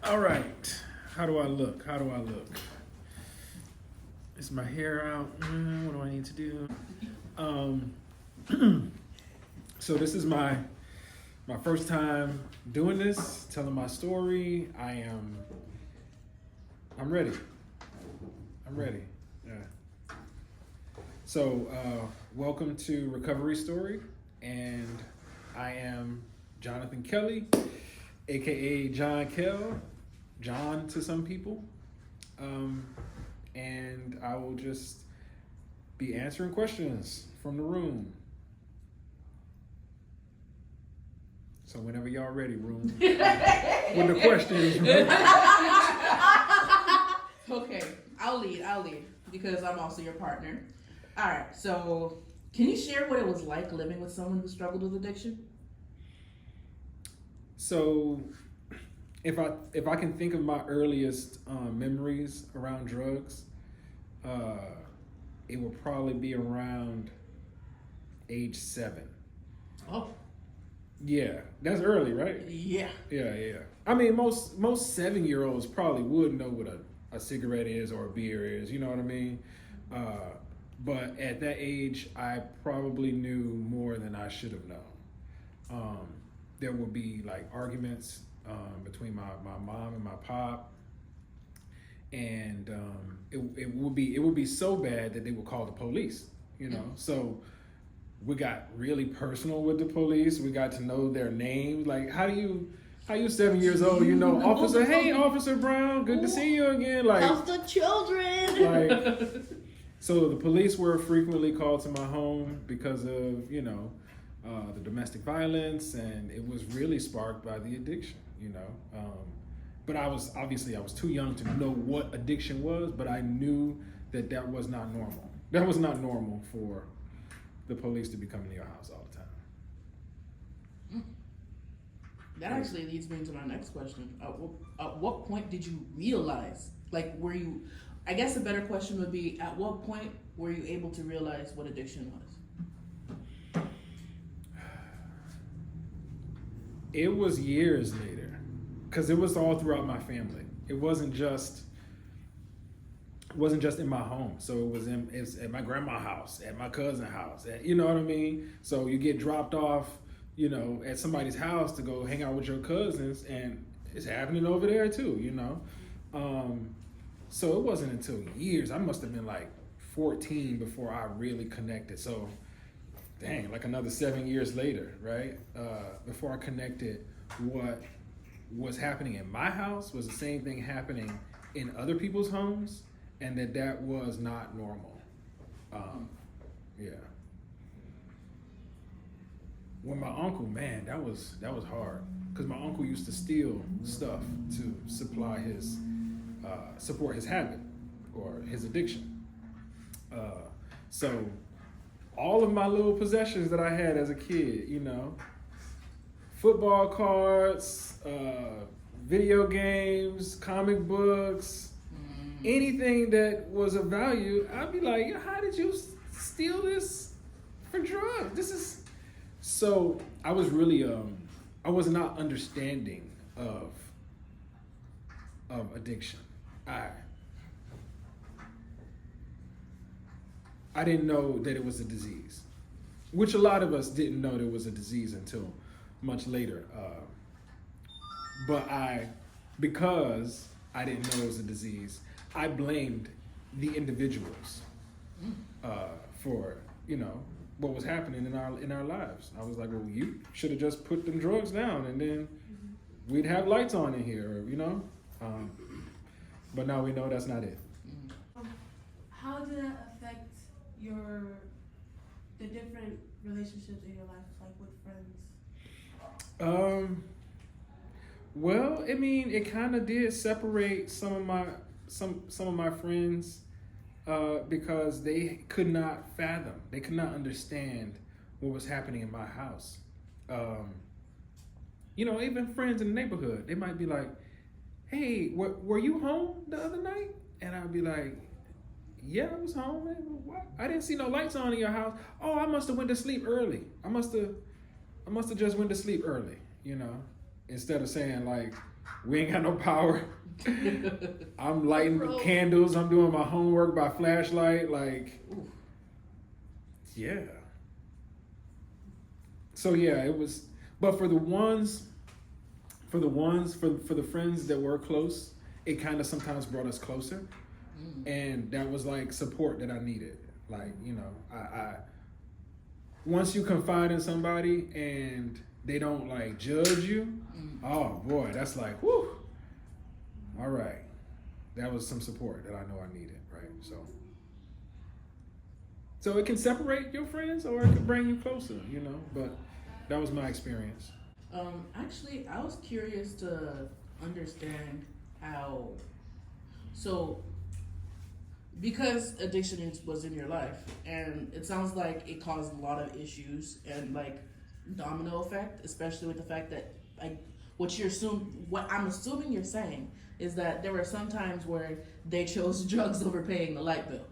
All right. How do I look? How do I look? Is my hair out? What do I need to do? So this is my first time doing this, telling my story. I'm ready. I'm ready. Yeah. So welcome to Recovery Story, and I am Jonathan Kelly, aka JonKeL, John to some people, and I will just be answering questions from the room. So whenever y'all ready, room, with the questions. Okay, I'll lead because I'm also your partner. All right, so can you share what it was like living with someone who struggled with addiction? So, if I can think of my earliest memories around drugs, it will probably be around age 7. Oh, Yeah, that's early, right? yeah. Yeah. I mean, most 7-year-olds probably would know what a cigarette is or a beer is. You know what I mean? But at that age, I probably knew more than I should have known. There would be like arguments between my mom and my pop, and it would be so bad that they would call the police. You know, so we got really personal with the police. We got to know their names. Like, how you 7 years old, you know, officer, hey, Officer Brown, good to see you again. Like, how's the children? like, so the police were frequently called to my home because of, you know, the domestic violence, and it was really sparked by the addiction, you know. But I was too young to know what addiction was, but I knew that was not normal. That was not normal for the police to be coming to your house all the time. That actually leads me to my next question. At what point did you realize, like, were you, I guess a better question would be, at what point were you able to realize what addiction was? It was years later, because it was all throughout my family. It wasn't just in my home. So it was at my grandma's house, at my cousin's house, you know what I mean? So you get dropped off, you know, at somebody's house to go hang out with your cousins, and it's happening over there too, you know? So it wasn't until years, I must have been like 14 before I really connected. So dang, like another 7 years later, right? Before I connected what was happening in my house was the same thing happening in other people's homes, and that was not normal. Yeah. When my uncle, man, that was hard, because my uncle used to steal stuff to support his habit or his addiction. So all of my little possessions that I had as a kid, you know, football cards, video games, comic books, anything that was of value, I'd be like, how did you steal this for drugs? This is... So I was really, I was not understanding of addiction. I didn't know that it was a disease, which a lot of us didn't know there was a disease until much later. But because I didn't know it was a disease, I blamed the individuals for, you know, what was happening in our lives. I was like, well, you should have just put them drugs down, and then we'd have lights on in here, you know. But now we know that's not it. How did that affect the different relationships in your life, like with friends? Well, I mean, it kind of did separate some of my friends because they could not fathom, they could not understand what was happening in my house. You know, even friends in the neighborhood, they might be like, hey, were you home the other night? And I'd be like, yeah, I was home, man. What? I didn't see no lights on in your house. Oh, I must have went to sleep early. I must have just went to sleep early, you know. instead of saying like, we ain't got no power. I'm lighting Bro. candles. I'm doing my homework by flashlight. Like, Ooh. yeah. So yeah, it was. But for the friends that were close, it kind of sometimes brought us closer, and that was like support that I needed. Like, you know, I once you confide in somebody and they don't like judge you, oh boy, that's like, whew. All right, that was some support that I know I needed, right? So it can separate your friends or it can bring you closer, you know. But that was my experience. Actually, I was curious to understand how. So, because addiction was in your life, and it sounds like it caused a lot of issues and like domino effect, especially with the fact that like what I'm assuming you're saying is that there were some times where they chose drugs over paying the light bill.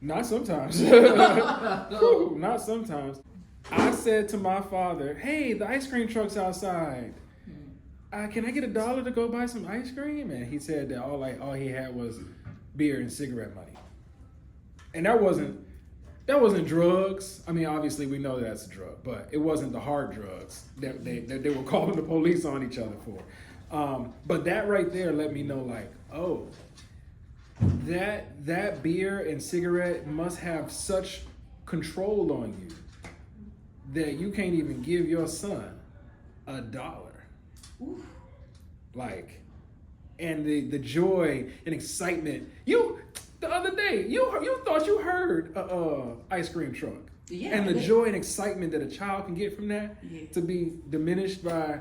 Not sometimes. Whew, not sometimes. I said to my father, "Hey, the ice cream truck's outside. Can I get $1 to go buy some ice cream?" And he said that all he had was beer and cigarette money. And that wasn't drugs. I mean, obviously we know that's a drug, but it wasn't the hard drugs that they were calling the police on each other for. But that right there let me know, like, oh, that beer and cigarette must have such control on you that you can't even give your son $1. Oof. Like, and the joy and excitement. The other day, you thought you heard ice cream truck. Yeah. And the joy and excitement that a child can get from that, Yeah. to be diminished by,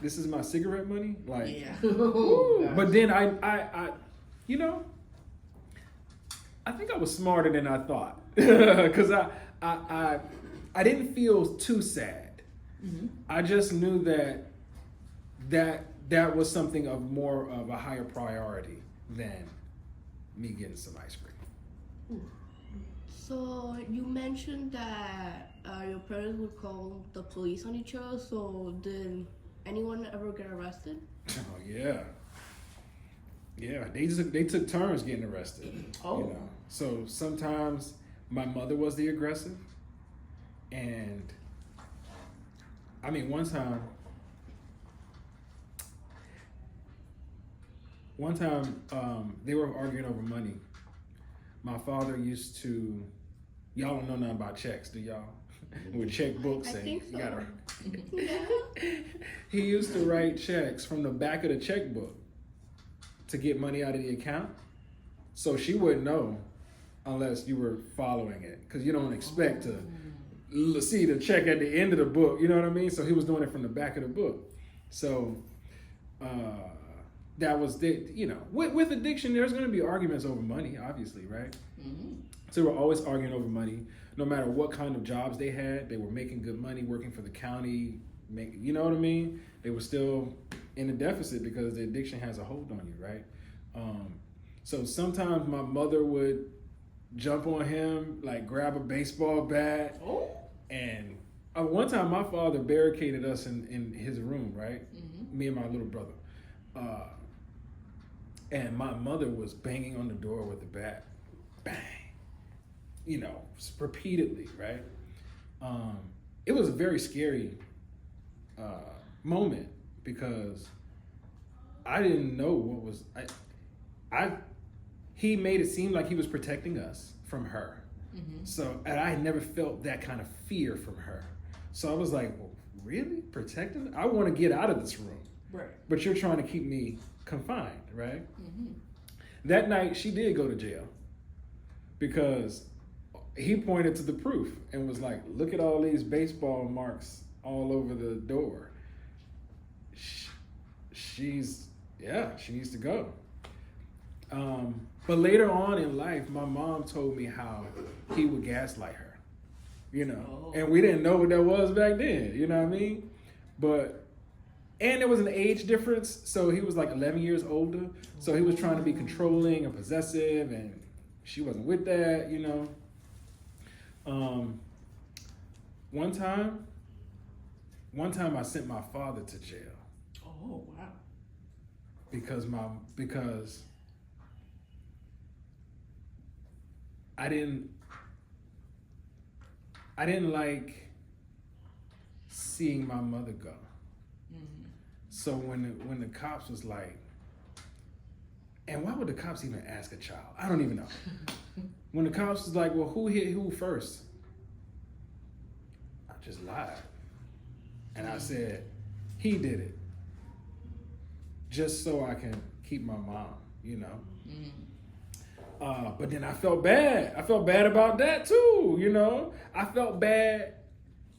this is my cigarette money. Like, Yeah. woo. But then I you know, I think I was smarter than I thought, because I didn't feel too sad. Mm-hmm. I just knew that was something of more of a higher priority than me getting some ice cream. So you mentioned that your parents would call the police on each other. So did anyone ever get arrested? Oh yeah, they took turns getting arrested. Oh. You know, so sometimes my mother was the aggressive, and I mean one time they were arguing over money. My father used to, y'all don't know nothing about checks, do y'all? With checkbooks, I and think you so. gotta. Yeah. He used to write checks from the back of the checkbook to get money out of the account, so she wouldn't know unless you were following it, because you don't expect to see the check at the end of the book. You know what I mean? So he was doing it from the back of the book. So. That was you know, with addiction, there's going to be arguments over money, obviously, right? Mm-hmm. So we're always arguing over money, no matter what kind of jobs they had. They were making good money, working for the county. You know what I mean? They were still in a deficit because the addiction has a hold on you, right? So sometimes my mother would jump on him, like grab a baseball bat, and one time my father barricaded us in his room, right? Mm-hmm. Me and my little brother. And my mother was banging on the door with the bat, bang, you know, repeatedly, right? It was a very scary moment because I didn't know what was, he made it seem like he was protecting us from her. Mm-hmm. So, and I had never felt that kind of fear from her. So I was like, well, really? Protecting? I want to get out of this room. Right. But you're trying to keep me confined, right? Mm-hmm. That night, she did go to jail because he pointed to the proof and was like, look at all these baseball marks all over the door. She needs to go. But later on in life, my mom told me how he would gaslight her, you know, and we didn't know what that was back then, you know what I mean? And there was an age difference, so he was like 11 years older, so he was trying to be controlling and possessive, and she wasn't with that, you know. One time, one time I sent my father to jail Oh wow. because I didn't like seeing my mother go. Mm-hmm. So when the cops was like, and why would the cops even ask a child? I don't even know. When the cops was like, well, who hit who first? I just lied. And I said, he did it. Just so I can keep my mom, you know? Mm-hmm. But then I felt bad. I felt bad about that too, you know? I felt bad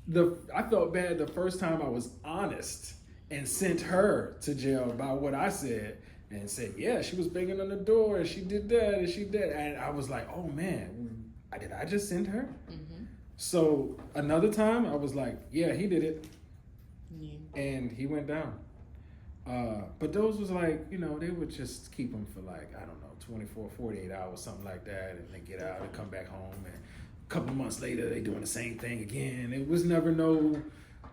the first time I was honest and sent her to jail about what I said and said, yeah, she was banging on the door and she did that and she did. And I was like, oh man, did I just send her? Mm-hmm. So another time I was like, yeah, he did it. Yeah. And he went down. But those was like, you know, they would just keep him for like, I don't know, 24, 48 hours, something like that. And they get out and come back home. And a couple of months later, they doing the same thing again. It was never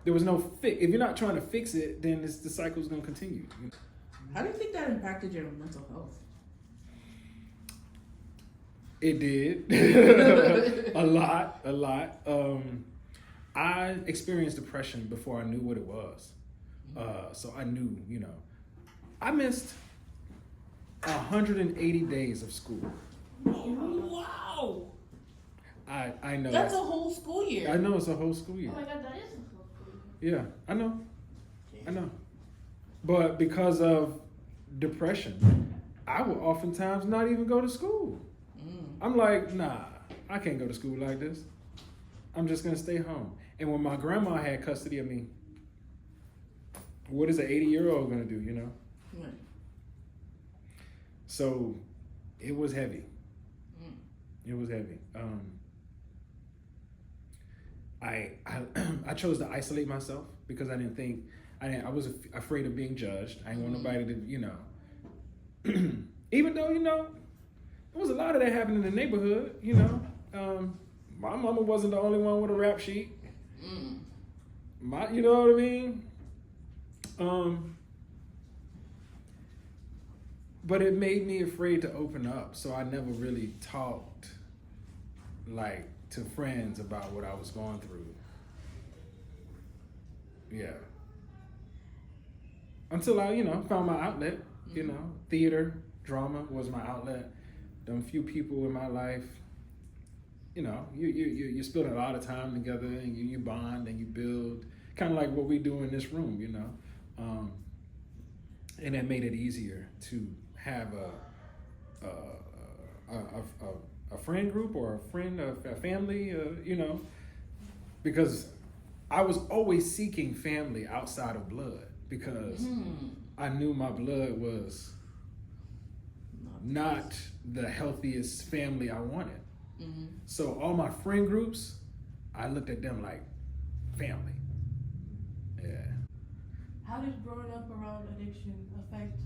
there was no fix. If you're not trying to fix it, then the cycle's going to continue. How do you think that impacted your mental health? It did. a lot. I experienced depression before I knew what it was. So I knew, you know, I missed 180 days of school. Wow. I know. That's a whole school year. I know it's a whole school year. Oh my god, that is a whole school year. Yeah, I know. But because of depression, I would oftentimes not even go to school. I'm like, nah, I can't go to school like this. I'm just gonna stay home. And when my grandma had custody of me, what is an 80-year-old gonna do, you know? Right. So it was heavy. It was heavy. I chose to isolate myself because I was afraid of being judged. I didn't want nobody to, you know, even though, you know, there was a lot of that happening in the neighborhood, you know. My mama wasn't the only one with a rap sheet. You know what I mean? But it made me afraid to open up, so I never really talked like to friends about what I was going through. Yeah. Until I, you know, found my outlet, you know, theater, drama was my outlet. Them few people in my life, you know, you spend a lot of time together and you bond and you build, kind of like what we do in this room, you know. And that made it easier to have a friend group or a family, you know, because I was always seeking family outside of blood because I knew my blood was not the healthiest family I wanted. So all my friend groups, I looked at them like family. Yeah. How did growing up around addiction affect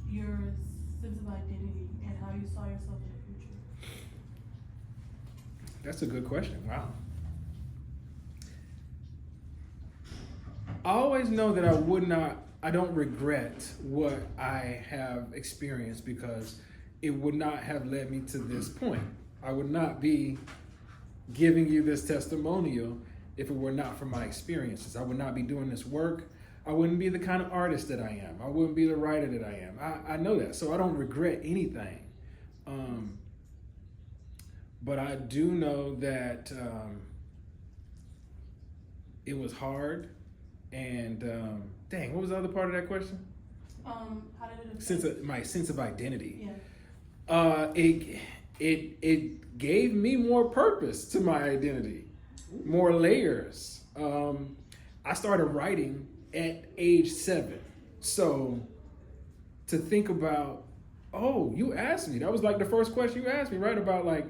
your sense of identity and how you saw yourself in the future? That's a good question. Wow. I always know that I don't regret what I have experienced because it would not have led me to this point. I would not be giving you this testimonial if it were not for my experiences. I would not be doing this work. I wouldn't be the kind of artist that I am. I wouldn't be the writer that I am. I know that, so I don't regret anything. But I do know that it was hard. And dang, what was the other part of that question? How did it affect My sense of identity. Yeah. It gave me more purpose to my identity, more layers. I started writing at age 7. So to think about, you asked me, that was like the first question you asked me, right? About like,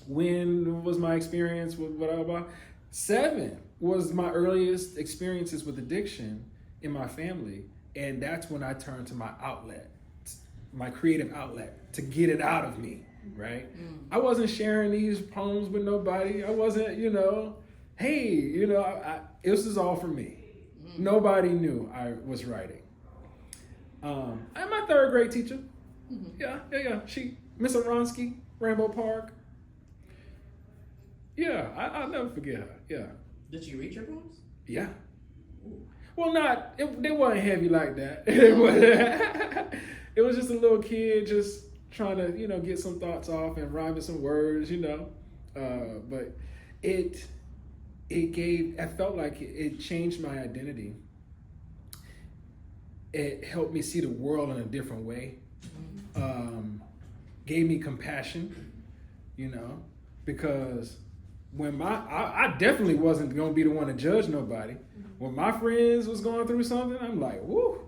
when was my experience with blah, blah, blah. 7 was my earliest experiences with addiction in my family. And that's when I turned to my outlet, my creative outlet, to get it out of me, right? I wasn't sharing these poems with nobody. I wasn't, you know, hey, you know, this is all for me. Nobody knew I was writing. And my third grade teacher, yeah. She, Miss Aronsky, Rainbow Park. Yeah, I'll never forget her. Yeah. Did she read your poems? Yeah. Well, they wasn't heavy like that. It was just a little kid just trying to, you know, get some thoughts off and rhyming some words, you know. But I felt like it changed my identity. It helped me see the world in a different way. Gave me compassion, you know, because when I definitely wasn't gonna be the one to judge nobody. When my friends was going through something, I'm like, woo,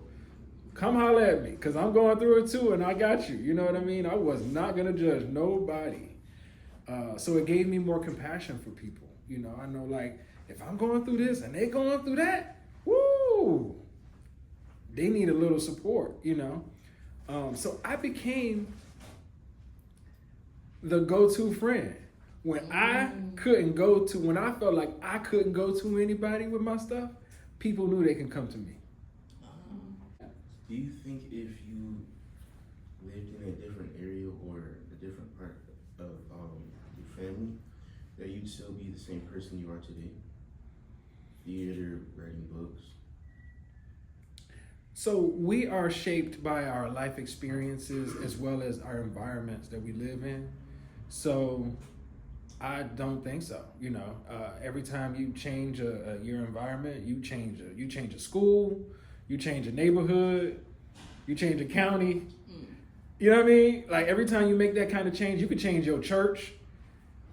come holler at me, because I'm going through it too, and I got you. You know what I mean? I was not gonna judge nobody. So it gave me more compassion for people. You know, I know, like, if I'm going through this and they going through that, woo, they need a little support, you know? So I became the go-to friend. When I felt like I couldn't go to anybody with my stuff, people knew they can come to me. Do you think if you lived in a different area or a different part of your family, that you'd still be the same person you are today? Theater, writing books? So we are shaped by our life experiences as well as our environments that we live in. So I don't think so. You know, every time you change your environment, you change a school, you change a neighborhood, you change a county. You know what I mean? Like, every time you make that kind of change, you could change your church.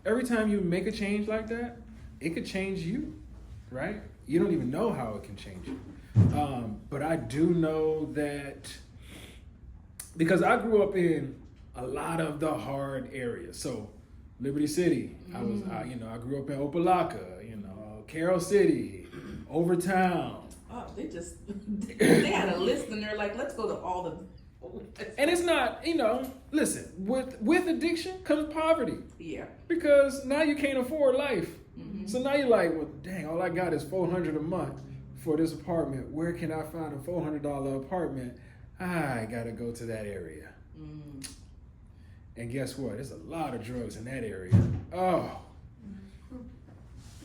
Every time you make a change like that, it could change you, right? You don't even know how it can change you. But I do know that because I grew up in a lot of the hard areas. So Liberty City, I grew up in Opelika, you know, Carroll City, Overtown. Oh, they had a list and they're like, let's go to all the. And it's not, you know, listen, with addiction comes poverty. Yeah. Because now you can't afford life. So now you're like, well, dang, all I got is $400 a month for this apartment. Where can I find a $400 apartment? I gotta go to that area. And guess what? There's a lot of drugs in that area. Oh.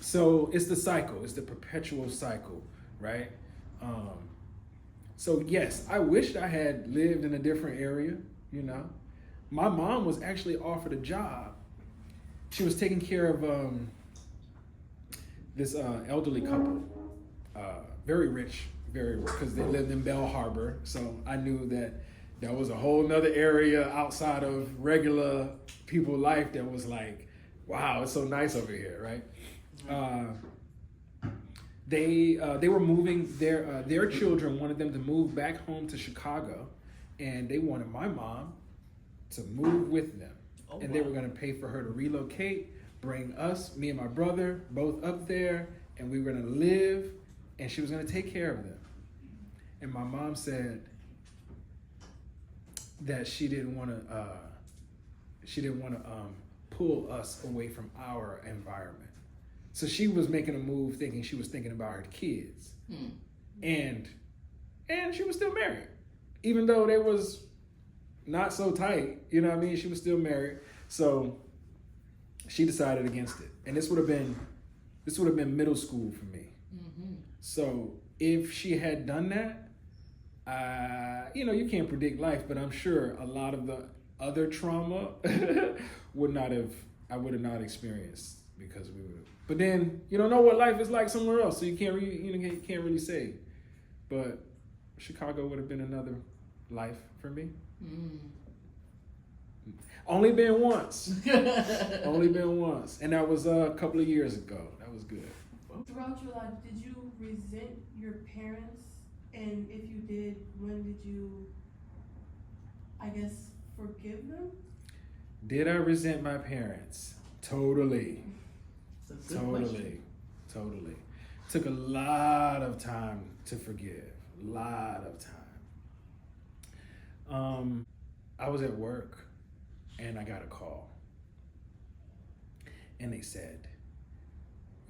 So it's the cycle. It's the perpetual cycle, right? So yes, I wished I had lived in a different area, you know. My mom was actually offered a job. She was taking care of this elderly couple, very rich, because they lived in Bell Harbor. So I knew that was a whole nother area outside of regular people life that was like, wow, it's so nice over here, right? They were moving, their children wanted them to move back home to Chicago, and they wanted my mom to move with them. And they were gonna pay for her to relocate, bring us, me and my brother, both up there, and we were gonna live, and she was gonna take care of them. And my mom said that she didn't wanna pull us away from our environment. So she was making a move thinking she was thinking about her kids. And she was still married. Even though they was not so tight, you know what I mean? She was still married. So she decided against it. And this would have been middle school for me. So if she had done that, you know, you can't predict life, but I'm sure a lot of the other trauma I would have not experienced because we would. But then you don't know what life is like somewhere else, so you can't really say. But Chicago would have been another life for me. Only been once. Only been once, and that was a couple of years ago. That was good. Throughout your life, did you resent your parents? And if you did, when did you, I guess, forgive them? Did I resent my parents? Totally. Question. Totally. Took a lot of time to forgive. A lot of time. I was at work and I got a call. And they said,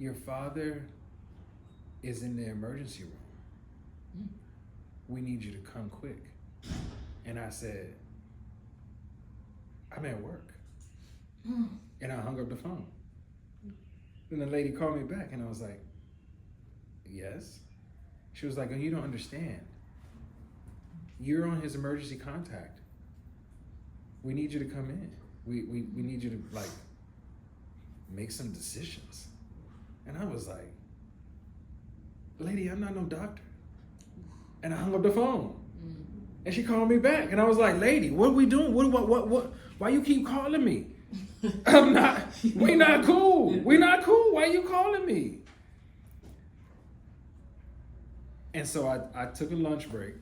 your father is in the emergency room. We need you to come quick. And I said, I'm at work. And I hung up the phone. And the lady called me back and I was like, yes. She was like, oh, you don't understand. You're on his emergency contact. We need you to come in. We need you to like make some decisions. And I was like, lady, I'm not no doctor. And I hung up the phone. And she called me back. And I was like, lady, what are we doing? What? Why you keep calling me? We not cool. We not cool. Why you calling me? And so I took a lunch break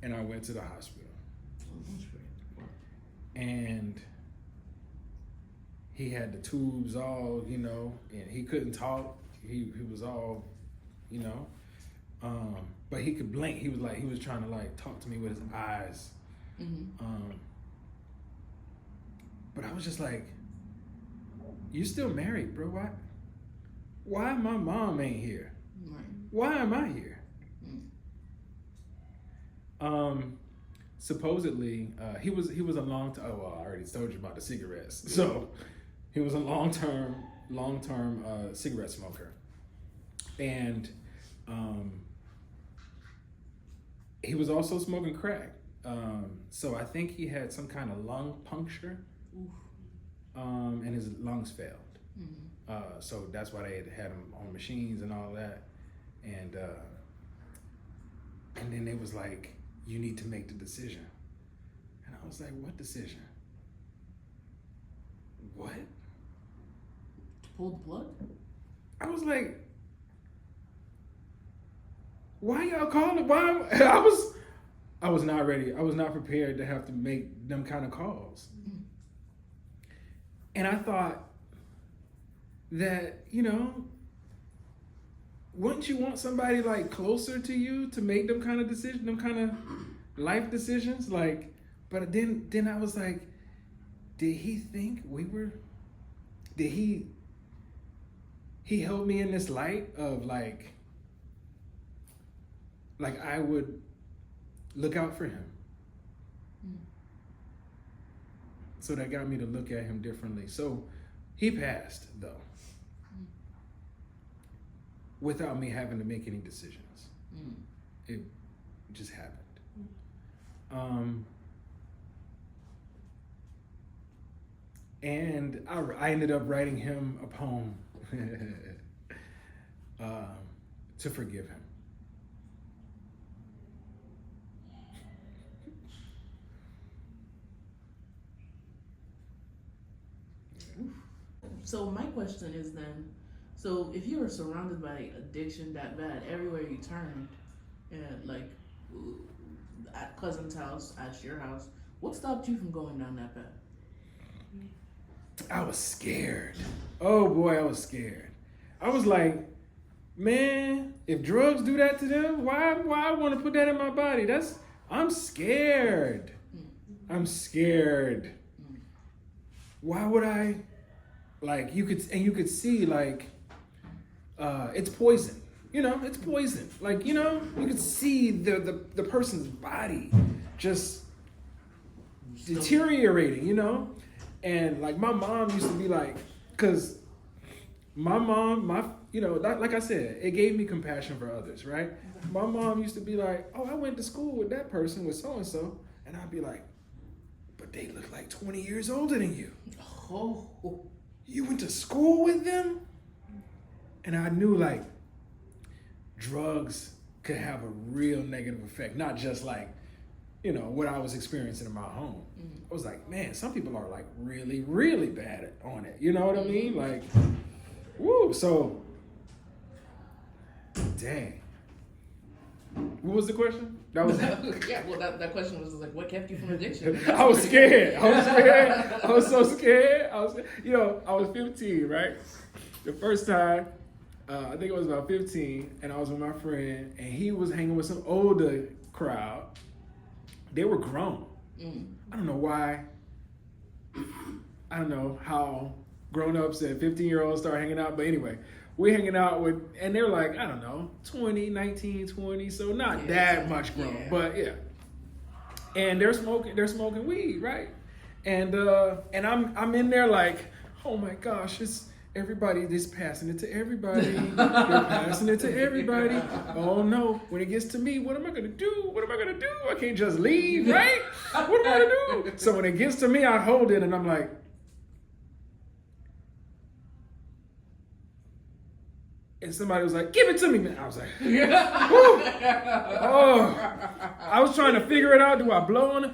and I went to the hospital. And he had the tubes all, you know, and he couldn't talk. He was all, you know, but he could blink. He was trying to like talk to me with his eyes. But I was just like, you still married, bro? Why my mom ain't here? Right. Why am I here? Supposedly, he was a long time. Oh, well, I already told you about the cigarettes. So he was a long-term cigarette smoker, and he was also smoking crack. So I think he had some kind of lung puncture, and his lungs failed. So that's why they had him on machines and all that, and then it was like, you need to make the decision. And I was like, what decision? What? To pull the plug? I was like, why y'all calling? Why? I was not ready. I was not prepared to have to make them kind of calls. And I thought that, you know, wouldn't you want somebody like closer to you to make them kind of decisions, them kind of life decisions? Like, but then I was like, did he think did he held me in this light of like I would look out for him. So that got me to look at him differently. So he passed though, without me having to make any decisions. It just happened. And I ended up writing him a poem to forgive him. So my question is then, so if you were surrounded by addiction that bad everywhere you turned, and like at cousin's house, at your house, what stopped you from going down that path? I was scared. Oh boy, I was scared. I was like, man, if drugs do that to them, why I want to put that in my body? I'm scared. I'm scared. Why would I? Like you could see like it's poison. You know, it's poison. Like, you know, you could see the person's body just deteriorating, you know? And like my mom used to be like, cause my mom, you know, like I said, it gave me compassion for others, right? My mom used to be like, oh, I went to school with that person, with so-and-so. And I'd be like, but they look like 20 years older than you. Oh. You went to school with them? And I knew like drugs could have a real negative effect, not just like, you know, what I was experiencing in my home. I was like, man, some people are like really, really bad on it. You know what I mean? Like, woo. So, dang. What was the question? That was yeah. Well, that question was like, what kept you from addiction? I was scared. I was so scared. You know, I was 15, right? The first time, I think I was about 15, and I was with my friend, and he was hanging with some older crowd. They were grown. I don't know why. I don't know how grown-ups and 15-year-olds start hanging out, but anyway, we're hanging out with, and they're like, I don't know, 20, 19, 20, so not that much grown, but yeah. And they're smoking weed, right? And I'm in there like, oh my gosh, it's everybody just passing it to everybody. They're passing it to everybody. Oh no, when it gets to me, what am I gonna do? What am I gonna do? I can't just leave, right? What am I gonna do? So when it gets to me, I hold it and I'm like, and somebody was like, give it to me, man. I was like, whew. Oh, I was trying to figure it out. Do I blow on it?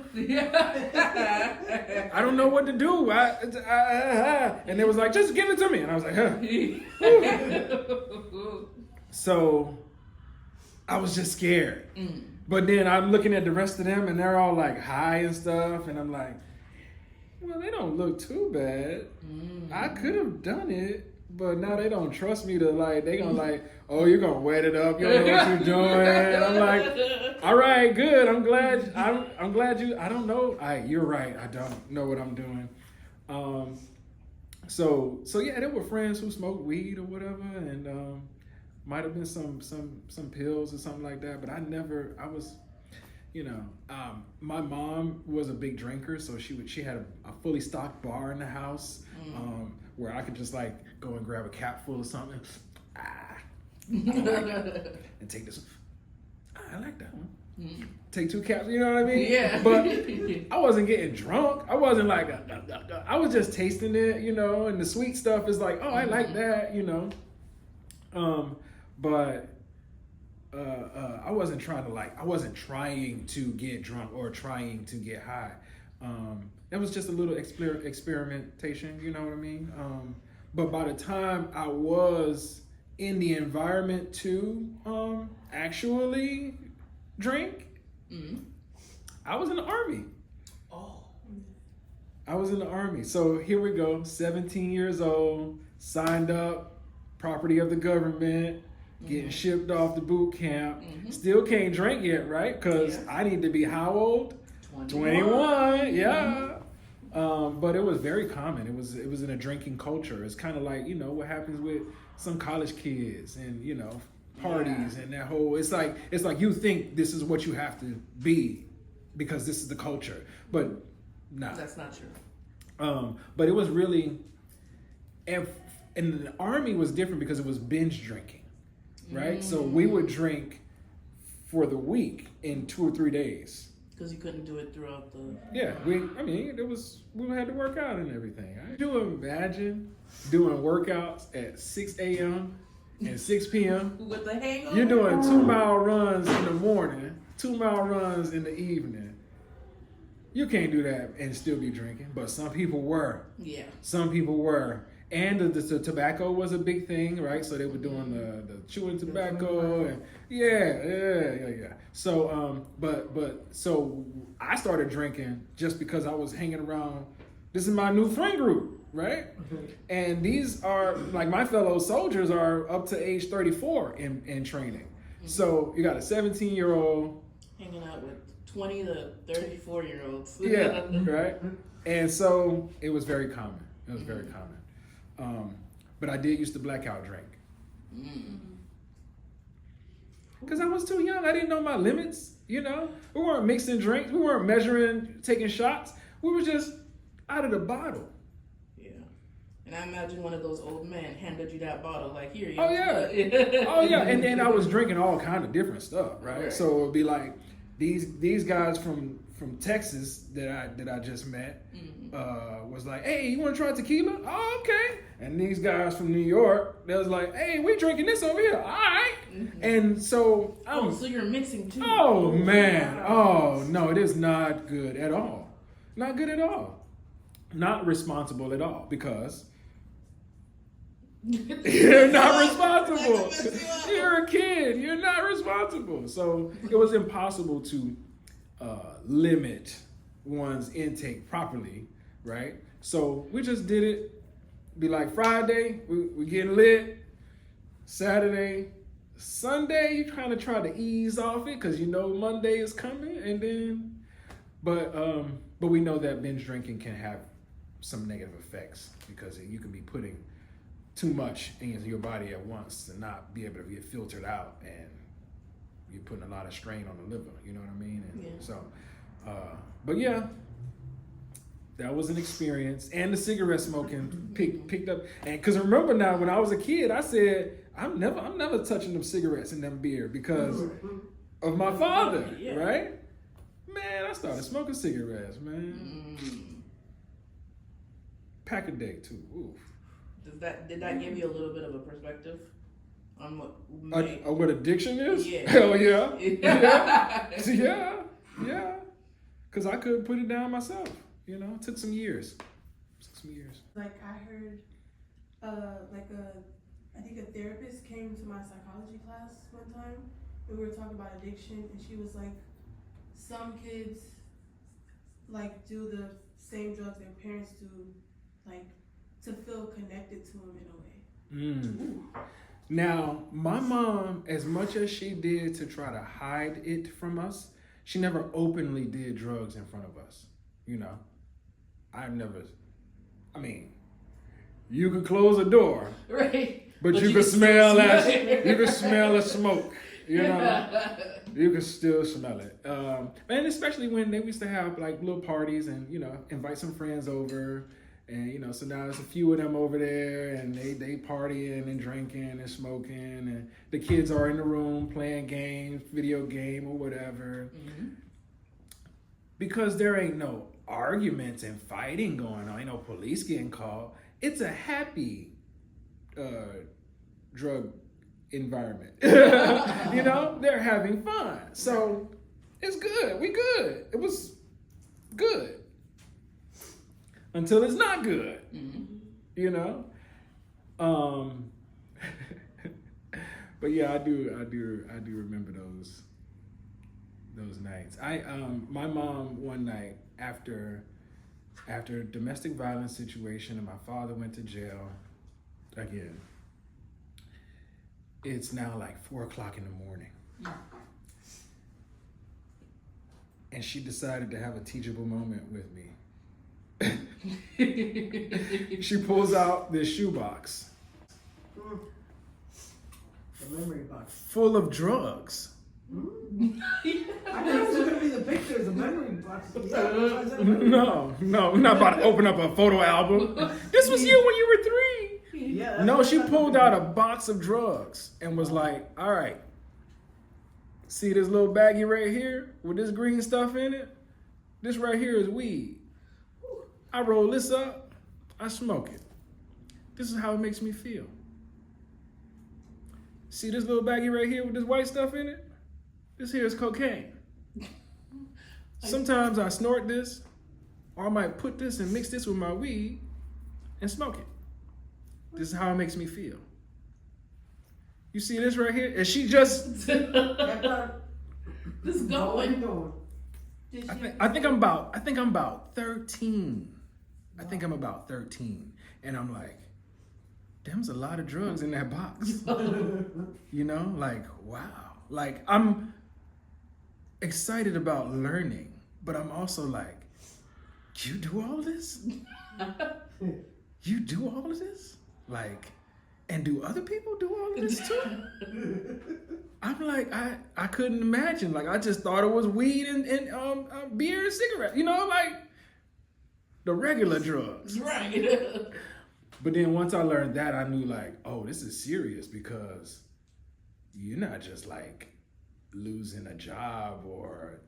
I don't know what to do. And they was like, just give it to me. And I was like, huh. So I was just scared. But then I'm looking at the rest of them and they're all like high and stuff. And I'm like, well, they don't look too bad. I could have done it. But now they don't trust me to like, they gonna like, oh, you're gonna wet it up, you don't know what you're doing. And I'm like, all right, good. I'm glad you, I don't know. You're right, I don't know what I'm doing. So yeah, there were friends who smoked weed or whatever, and might have been some pills or something like that, but I was, you know, my mom was a big drinker, so she had a fully stocked bar in the house, where I could just like go and grab a cap full of something, and take this. I like that one. Take 2 caps, you know what I mean? Yeah. But I wasn't getting drunk. I wasn't like, I was just tasting it, you know, and the sweet stuff is like, oh, I like that, you know. But I wasn't trying to get drunk or trying to get high. It was just a little experimentation, you know what I mean? But by the time I was in the environment to actually drink, I was in the Army. I was in the Army. So here we go, 17 years old, signed up, property of the government, getting shipped off to boot camp. Still can't drink yet, right? Because I need to be how old? 21, yeah. But it was very common. It was in a drinking culture. It's kind of like, you know, what happens with some college kids and, you know, parties and that whole, it's like you think this is what you have to be because this is the culture. But nah. That's not true. But it was really, and the Army was different because it was binge drinking, right? So we would drink for the week in 2 or 3 days. Because you couldn't do it throughout the... Yeah, we had to work out and everything. Right? You imagine doing workouts at 6 a.m. and 6 p.m. With the hangover? You're doing 2-mile runs in the morning, 2-mile runs in the evening. You can't do that and still be drinking, but some people were. Yeah. Some people were. And the tobacco was a big thing, right? So they were doing the chewing tobacco and yeah. So so I started drinking just because I was hanging around. This is my new friend group, right? And these are like my fellow soldiers are up to age 34 in training. So you got a 17-year-old hanging out with 20 to 34-year-olds. Yeah, right. And so it was very common. It was very common. But I did used to blackout drink. Because I was too young. I didn't know my limits, you know. We weren't mixing drinks. We weren't measuring, taking shots. We were just out of the bottle. Yeah. And I imagine one of those old men handed you that bottle like, here, oh, yeah. Oh, yeah. And then I was drinking all kind of different stuff, right? So it would be like these guys from Texas that I just met was like, hey, you want to try tequila? Oh, okay. And these guys from New York, they was like, hey, we drinking this over here. All right. And so so you're mixing too. Oh man. Oh no, it is not good at all. Not good at all. Not responsible at all because you're not responsible. You're a kid. You're not responsible. So it was impossible to limit one's intake properly, right? So we just did it. Be like Friday, we getting lit. Saturday, Sunday, you kind of try to ease off it because you know Monday is coming, and then, but we know that binge drinking can have some negative effects because you can be putting too much in your body at once to not be able to get filtered out, and you're putting a lot of strain on the liver. You know what I mean? And Yeah. so, but yeah, that was an experience. And the cigarette smoking picked up. And because remember now, when I was a kid, I said I'm never touching them cigarettes and them beer because of my father, Yeah. right? Man, I started smoking cigarettes, man. Pack a day too. Oof. Did that give you a little bit of a perspective on What addiction is? Yeah. Hell yeah. Yeah. Because I couldn't put it down myself. You know, it took some years. Like I heard, I think a therapist came to my psychology class one time, and we were talking about addiction, and she was like, some kids like do the same drugs their parents do, like to feel connected to them in a way. Now, my mom, as much as she did to try to hide it from us, she never openly did drugs in front of us. You know, you could close a door, right, but you you could can smell still that. smell it. You could smell the smoke. You know, you can still smell it. And especially when they used to have like little parties and, you know, invite some friends over. And, you know, so now there's a few of them over there and they partying and drinking and smoking. And the kids are in the room playing games, video game or whatever. Because there ain't no arguments and fighting going on. Ain't no police getting called. It's a happy drug environment. You know, they're having fun. So it's good. We good. It was good. Until it's not good. You know? But yeah, I do remember those nights. My mom one night after a domestic violence situation and my father went to jail again. It's now like 4:00 in the morning. And she decided to have a teachable moment with me. She pulls out this shoebox. The memory box. Full of drugs. I thought it was gonna be the pictures, the memory box. No, we're not about to open up a photo album. This was you when you were 3. Yeah, that's No, what she I thought. pulled out a box of drugs and was like, all right, see this little baggie right here with this green stuff in it? This right here is weed. I roll this up, I smoke it. This is how it makes me feel. See this little baggie right here with this white stuff in it? This here is cocaine. Sometimes I snort this, or I might put this and mix this with my weed and smoke it. This is how it makes me feel. You see this right here? And she just, Just Going. going. Did she, I think I'm about 13. I think I'm about 13. And I'm like, there's a lot of drugs in that box. You know, like, wow. Like, I'm excited about learning, but I'm also like, you do all this? You do all of this? Like, and do other people do all of this too? I'm like, I couldn't imagine. Like, I just thought it was weed and beer and cigarettes. You know, like the regular drugs. Right. But then once I learned that, I knew like, oh, this is serious because you're not just like losing a job or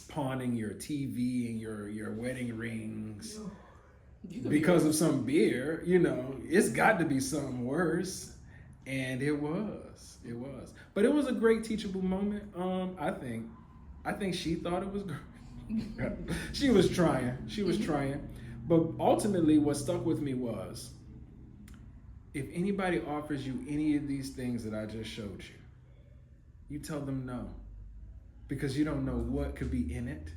pawning your TV and your wedding rings because of some beer. You know, it's got to be something worse. And it was. But it was a great teachable moment. I think she thought it was great. She was trying. But ultimately what stuck with me was, if anybody offers you any of these things that I just showed you, you tell them no. Because you don't know what could be in it.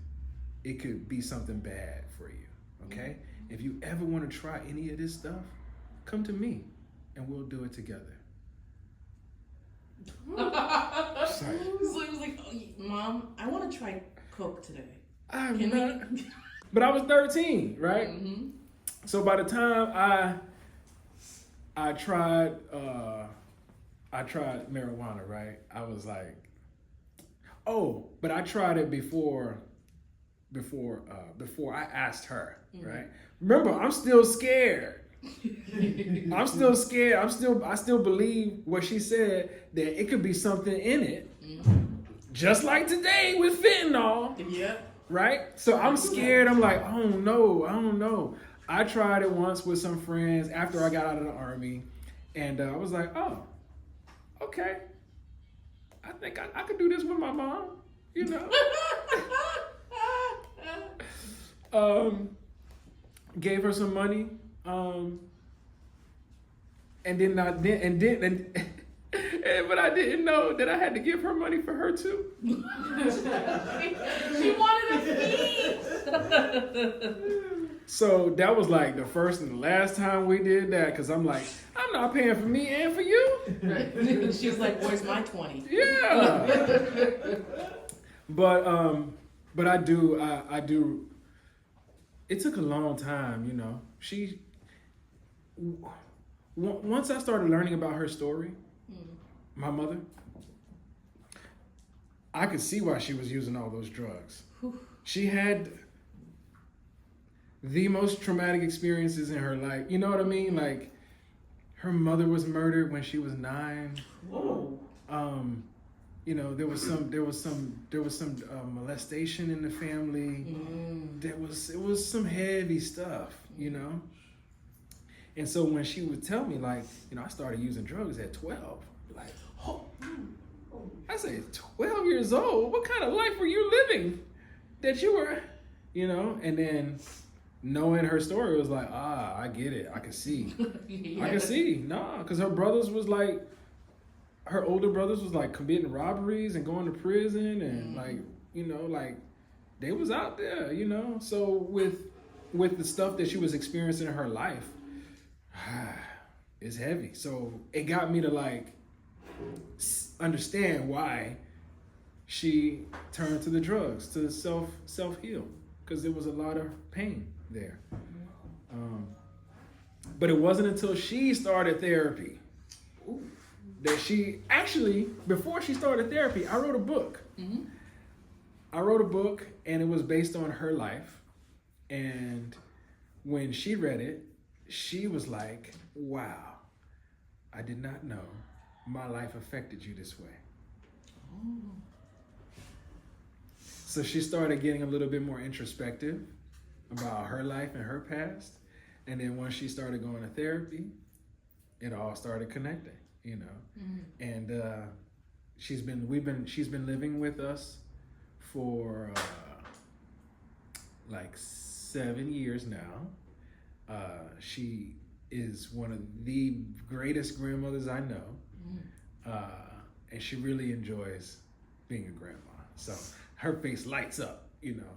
It could be something bad for you, okay? If you ever want to try any of this stuff, come to me and we'll do it together. Sorry. So he was like, oh, Mom, I want to try Coke today. I'm Can not, we? but I was 13, right? So by the time I tried marijuana, right? I was like, oh, but I tried it before I asked her, right? Remember, I'm still scared. I'm still scared. I still believe what she said, that it could be something in it. Just like today with fentanyl. Yeah. Right? So I'm scared. I'm like, oh no, I don't know. I tried it once with some friends after I got out of the army, and I was like, oh, okay. I think I could do this with my mom, you know. Gave her some money, and then but I didn't know that I had to give her money for her too. She wanted a fee. So that was like the first and the last time we did that, because I'm like, I'm not paying for me and for you. Right. She was like, "Where's my 20?" Yeah. But I do. It took a long time, you know. Once I started learning about her story, my mother, I could see why she was using all those drugs. She had the most traumatic experiences in her life. You know what I mean? Like, her mother was murdered when she was 9. Whoa. You know, there was some molestation in the family. It was some heavy stuff, you know. And so when she would tell me, like, you know, I started using drugs at 12. Like, oh, I said, 12 years old? What kind of life were you living that you were, you know? And then knowing her story was like, I get it. I can see. Yeah. I can see. Nah, because her brothers was like, her older brothers was like committing robberies and going to prison and like, you know, like they was out there, you know? So with the stuff that she was experiencing in her life, it's heavy. So it got me to like understand why she turned to the drugs to self-heal, because there was a lot of pain there. But it wasn't until she started therapy that she actually, before she started therapy, I wrote a book. I wrote a book, and it was based on her life. And when she read it, she was like, wow, I did not know my life affected you this way. So she started getting a little bit more introspective about her life and her past. And then once she started going to therapy, it all started connecting, you know. And she's been living with us for like 7 years now. She is one of the greatest grandmothers I know. And she really enjoys being a grandma. So her face lights up, you know,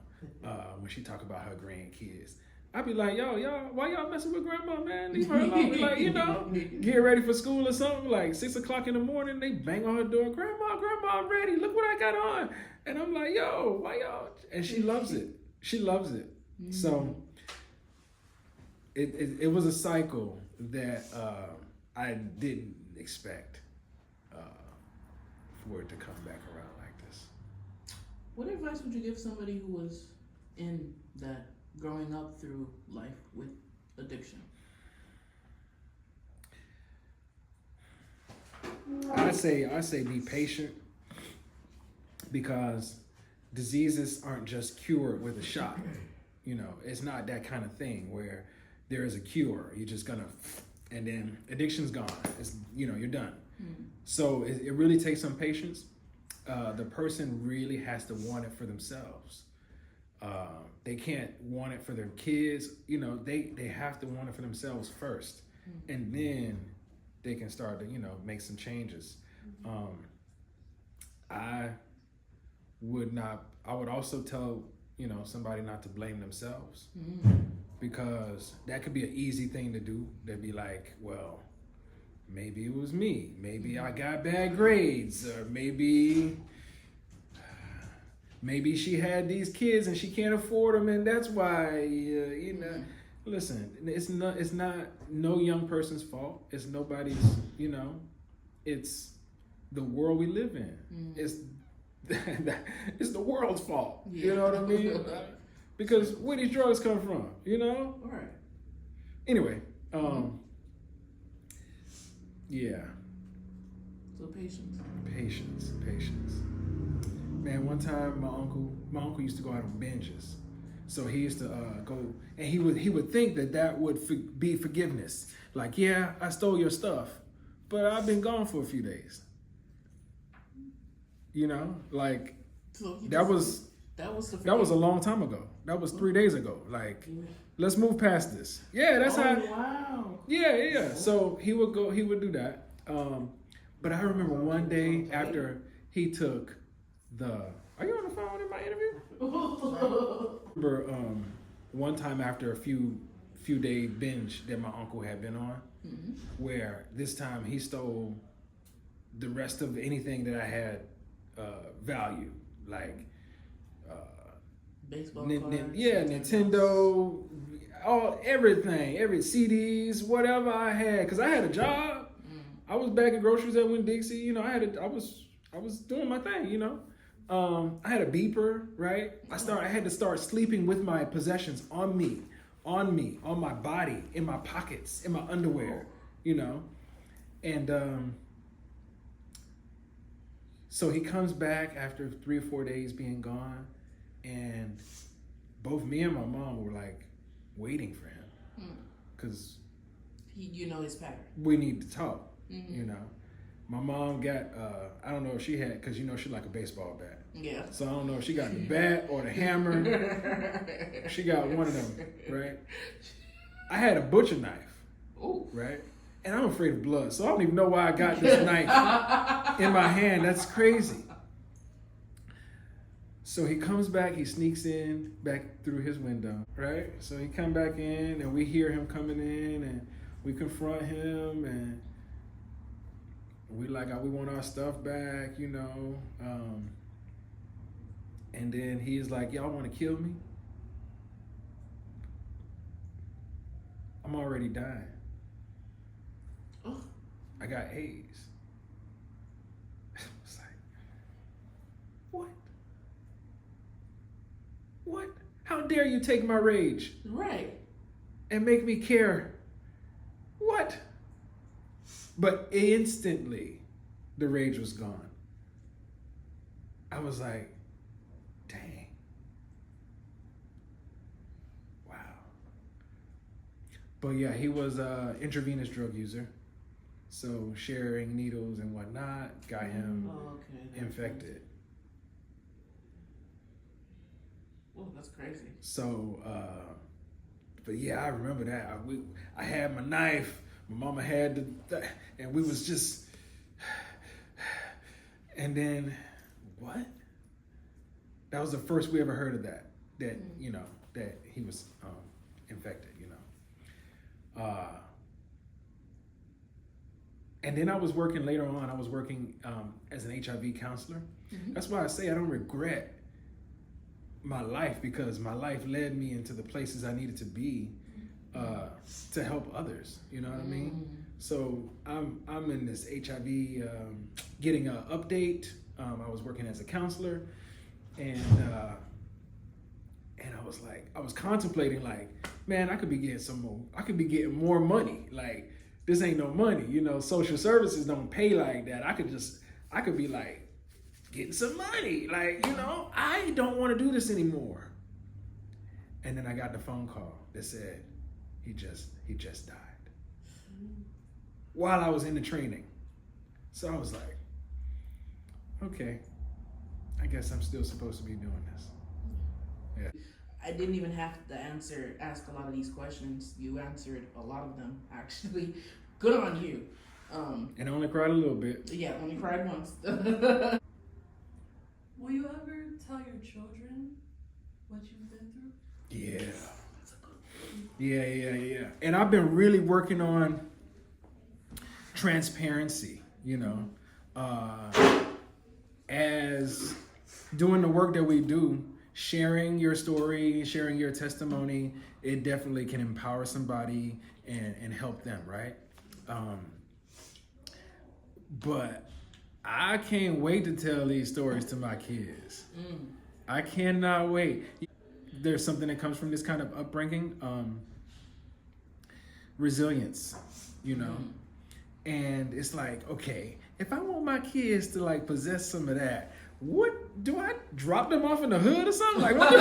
when she talk about her grandkids. I'd be like, yo, why y'all messing with grandma, man? Leave her alone. Like, you know, get ready for school or something, like 6 o'clock in the morning, they bang on her door, grandma, I'm ready. Look what I got on. And I'm like, yo, why y'all? And she loves it. She loves it. So it was a cycle that I didn't expect for it to come back around like this. What advice would you give somebody who was in that, growing up through life with addiction? I say be patient, because diseases aren't just cured with a shot. You know, it's not that kind of thing where there is a cure. You're just gonna, and then addiction's gone. It's, you know, you're done. So it really takes some patience. The person really has to want it for themselves. They can't want it for their kids. You know, they have to want it for themselves first, and then they can start to, you know, make some changes. I would also tell, you know, somebody not to blame themselves, because that could be an easy thing to do. They'd be like, well, maybe it was me. Maybe I got bad grades, or maybe she had these kids and she can't afford them, and that's why, you know. Listen, it's not no young person's fault. It's nobody's, it's the world we live in. It's it's the world's fault. Yeah. You know what I mean? Because where these drugs come from, All right. Anyway, yeah. So patience. Patience. Man, one time my uncle used to go out on binges. So he used to go, and he would think that would be forgiveness. Like, yeah, I stole your stuff, but I've been gone for a few days. Like So that was a long time ago. That was 3 days ago. Like, let's move past this. Yeah, that's how. Wow. Yeah. So he would do that. But I remember one day after he took the. Are you on the phone in my interview? I remember one time after a few day binge that my uncle had been on, where this time he stole the rest of anything that I had value, like Baseball cards. Nintendo, everything, every CDs, whatever I had, because I had a job. I was bagging groceries at Winn-Dixie. I was doing my thing. I had a beeper, right? I had to start sleeping with my possessions on me, on my body, in my pockets, in my underwear, and so he comes back after 3 or 4 days being gone, and both me and my mom were like waiting for him, because his pattern. we need to talk. My mom got I don't know if she had, because she like a baseball bat. Yeah. So I don't know if she got the bat or the hammer. She got one of them, right? I had a butcher knife. Oh. Right? And I'm afraid of blood, so I don't even know why I got this knife in my hand. That's crazy. So he comes back, he sneaks in back through his window, right? So he come back in, and we hear him coming in, and we confront him, and we want our stuff back, and then he's like, y'all want to kill me? I'm already dying. Oh. I got AIDS. I was like, what? What? How dare you take my rage? Right. And make me care? What? But instantly, the rage was gone. I was like, dang. Wow. But yeah, he was an intravenous drug user. So sharing needles and whatnot got him infected. Oh, that's crazy. So, but yeah, I remember that. I had my knife. My mama had and we was just, and then what? That was the first we ever heard of that that he was infected, and then I was working later on. I was working as an HIV counselor. That's why I say I don't regret my life, because my life led me into the places I needed to be to help others. You know what I mean? So I'm in this HIV getting an update. I was working as a counselor, and I was contemplating, like, man, I could be getting more money. Like, this ain't no money, social services don't pay like that. I could be like getting some money. Like, I don't want to do this anymore. And then I got the phone call that said he just died while I was in the training. So I was like, okay, I guess I'm still supposed to be doing this. Yeah. I didn't even have to ask a lot of these questions. You answered a lot of them, actually. Good on you. And I only cried a little bit. Yeah, only cried once. Will you ever tell your children what you've been through? Yeah. Yeah. And I've been really working on transparency, as doing the work that we do. sharing your story, sharing your testimony, it definitely can empower somebody and help them, right? But I can't wait to tell these stories to my kids. I cannot wait. There's something that comes from this kind of upbringing, resilience, you know? And it's like, okay, if I want my kids to like possess some of that, what do I drop them off in the hood or something? Like, how do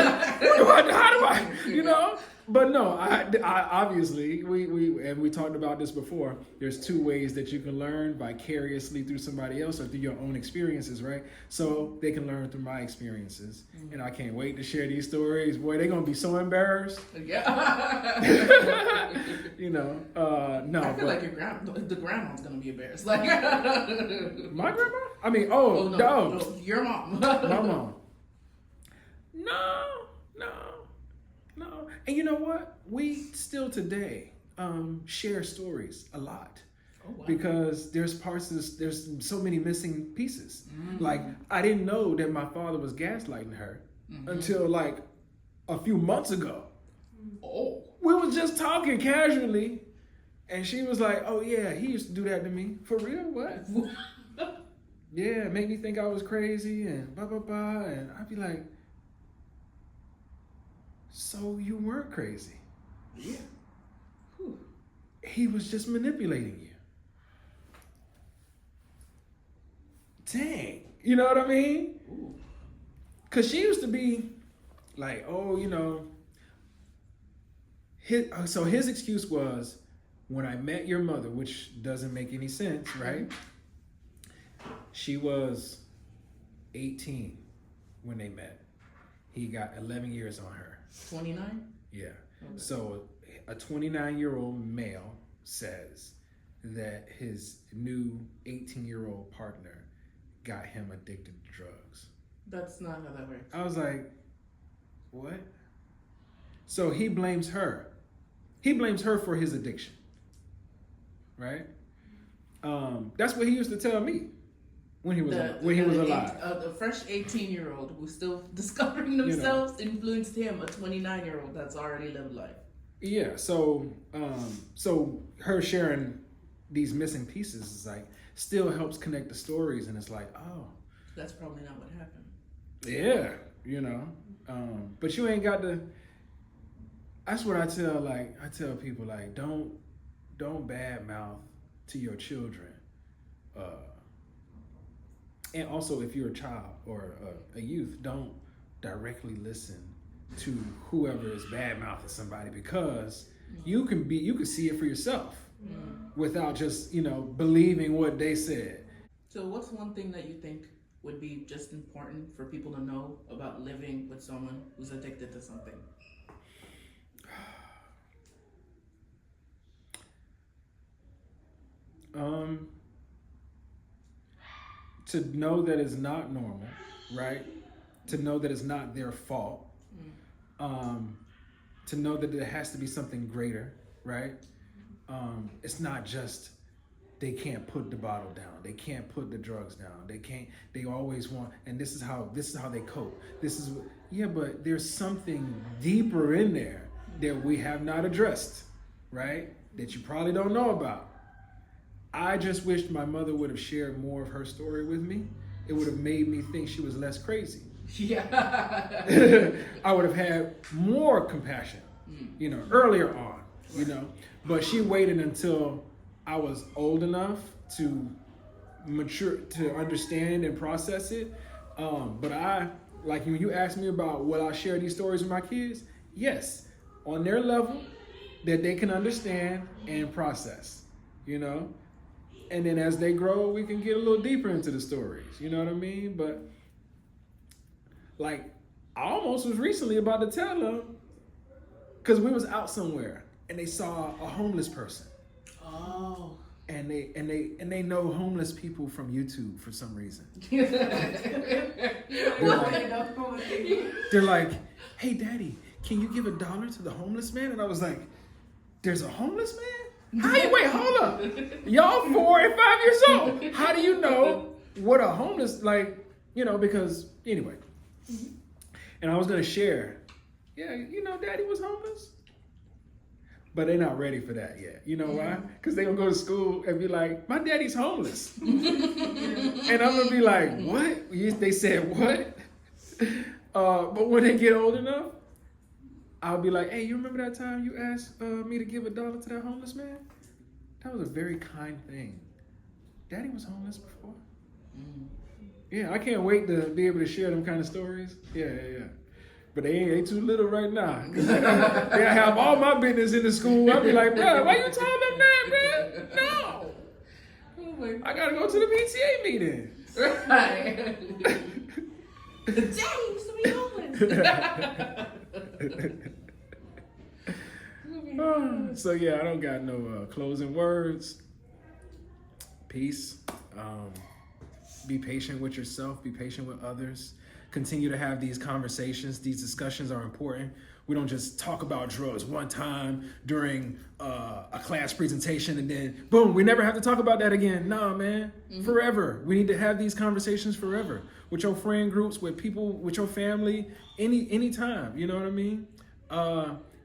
I, you know? But no, I obviously, we talked about this before. There's two ways that you can learn: vicariously through somebody else or through your own experiences, right? So they can learn through my experiences. And I can't wait to share these stories. Boy, they're going to be so embarrassed. Yeah. You know, no. I feel like the grandma's gonna be embarrassed. Like My grandma? I mean, no, your mom. My mom. No. And you know what? We still today share stories a lot. Oh, wow. Because there's so many missing pieces. Like, I didn't know that my father was gaslighting her until like a few months ago. Oh. We were just talking casually, and she was like, "Oh yeah, he used to do that to me." For real? What? Yeah, make me think I was crazy and blah blah blah, and I'd be like, "So you weren't crazy?" Yeah. Whew. He was just manipulating you. Dang, you know what I mean? Ooh. Cause she used to be like, "Oh, you know." His excuse was, when I met your mother, which doesn't make any sense, right? She was 18 when they met. He got 11 years on her. 29? Yeah. Okay. So a 29-year-old male says that his new 18-year-old partner got him addicted to drugs. That's not how that works. I was like, what? So he blames her. He blames her for his addiction, right? That's what he used to tell me when he was alive. A fresh 18-year-old who's still discovering themselves influenced him, a 29-year-old that's already lived life. Yeah. So her sharing these missing pieces is like still helps connect the stories, and it's like, oh, that's probably not what happened. Yeah, you know. But you ain't got to. That's what I tell people, like, don't badmouth to your children. And also, if you're a child or a youth, don't directly listen to whoever is badmouthing somebody, because you can see it for yourself without just, believing what they said. So what's one thing that you think would be just important for people to know about living with someone who's addicted to something? To know that it's not normal, right? To know that it's not their fault. To know that there has to be something greater, right? It's not just they can't put the bottle down, they can't put the drugs down, they always want, and this is how they cope. But there's something deeper in there that we have not addressed, right? That you probably don't know about. I just wished my mother would have shared more of her story with me. It would have made me think she was less crazy. Yeah. I would have had more compassion, earlier on, But she waited until I was old enough to mature, to understand and process it. But like when you asked me about will I share these stories with my kids, yes, on their level that they can understand and process, And then as they grow, we can get a little deeper into the stories, you know what I mean? But like, I almost was recently about to tell them, because we was out somewhere and they saw a homeless person. Oh. And they know homeless people from YouTube for some reason. They're like, "Hey, Daddy, can you give $1 to the homeless man?" And I was like, "There's a homeless man? Wait, hold up. Y'all 4 and 5 years old. How do you know what a homeless, because anyway." And I was gonna share, yeah, you know, daddy was homeless. But they're not ready for that yet. You know why? Because they're gonna go to school and be like, my daddy's homeless. And I'm gonna be like, what? They said what? But when they get old enough, I'll be like, hey, you remember that time you asked me to give $1 to that homeless man? That was a very kind thing. Daddy was homeless before. Yeah, I can't wait to be able to share them kind of stories. Yeah. But they too little right now. They have all my business in the school. I'll be like, bro, why you telling them that, man? No. Oh my God. I gotta go to the PTA meeting. Right. Daddy used to be homeless. So yeah, I don't got no closing words. Peace. Be patient with yourself. Be patient with others. Continue to have these conversations. These discussions are important. We don't just talk about drugs one time during a class presentation and then boom, we never have to talk about that again. Nah, man, forever. We need to have these conversations forever with your friend groups, with people, with your family, anytime. You know what I mean?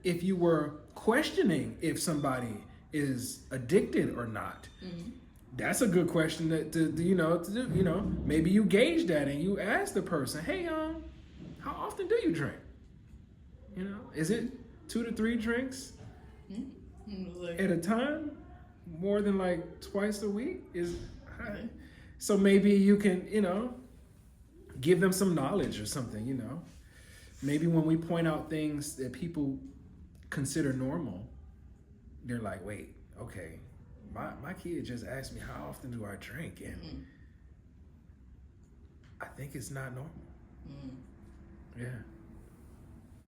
If you were questioning if somebody is addicted or not, that's a good question to do. Maybe you gauge that and you ask the person, hey, how often do you drink? You know, is it 2 to 3 drinks at a time? More than like twice a week? So maybe you can, give them some knowledge or something, Maybe when we point out things that people consider normal, they're like, wait, okay, my kid just asked me how often do I drink, and I think it's not normal. Yeah.